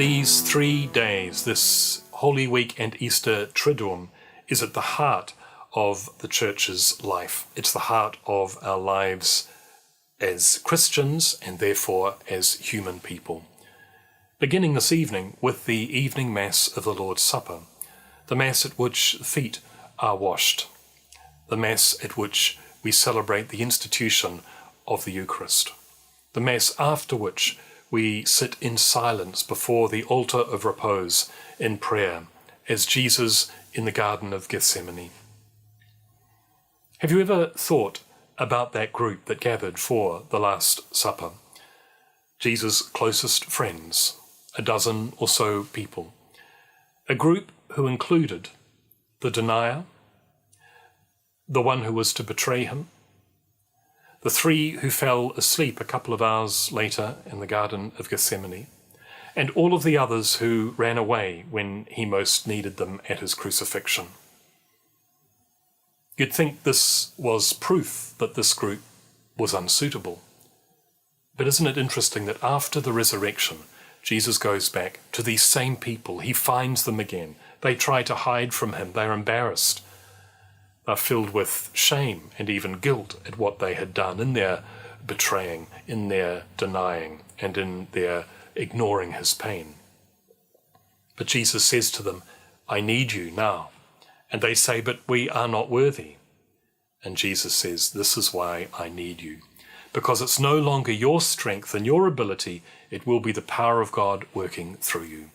These 3 days, this Holy Week and Easter Triduum, is at the heart of the Church's life. It's the heart of our lives as Christians and therefore as human people. Beginning this evening with the evening Mass of the Lord's Supper, the Mass at which feet are washed, the Mass at which we celebrate the institution of the Eucharist, the Mass after which we sit in silence before the altar of repose in prayer, as Jesus in the Garden of Gethsemane. Have you ever thought about that group that gathered for the Last Supper? Jesus' closest friends, a dozen or so people, a group who included the denier, the one who was to betray him, the 3 who fell asleep a couple of hours later in the Garden of Gethsemane, and all of the others who ran away when he most needed them at his crucifixion. You'd think this was proof that this group was unsuitable. But isn't it interesting that after the resurrection, Jesus goes back to these same people. He finds them again. They try to hide from him. They're embarrassed. Are filled with shame and even guilt at what they had done in their betraying, in their denying, and in their ignoring his pain. But Jesus says to them, I need you now. And they say, but we are not worthy. And Jesus says, this is why I need you. Because it's no longer your strength and your ability, it will be the power of God working through you.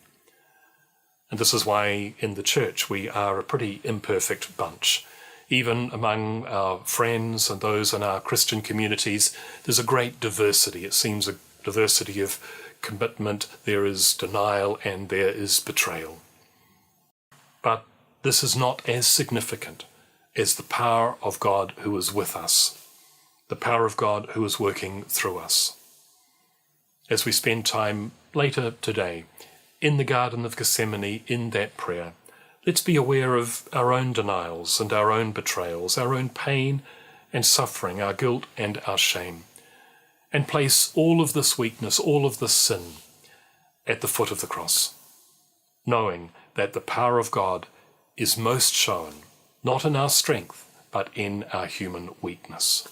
And this is why in the church we are a pretty imperfect bunch. Even among our friends and those in our Christian communities, there's a great diversity. It seems a diversity of commitment. There is denial and there is betrayal. But this is not as significant as the power of God who is with us, the power of God who is working through us. As we spend time later today in the Garden of Gethsemane, in that prayer, let's be aware of our own denials and our own betrayals, our own pain and suffering, our guilt and our shame, and place all of this weakness, all of this sin at the foot of the cross, knowing that the power of God is most shown, not in our strength, but in our human weakness.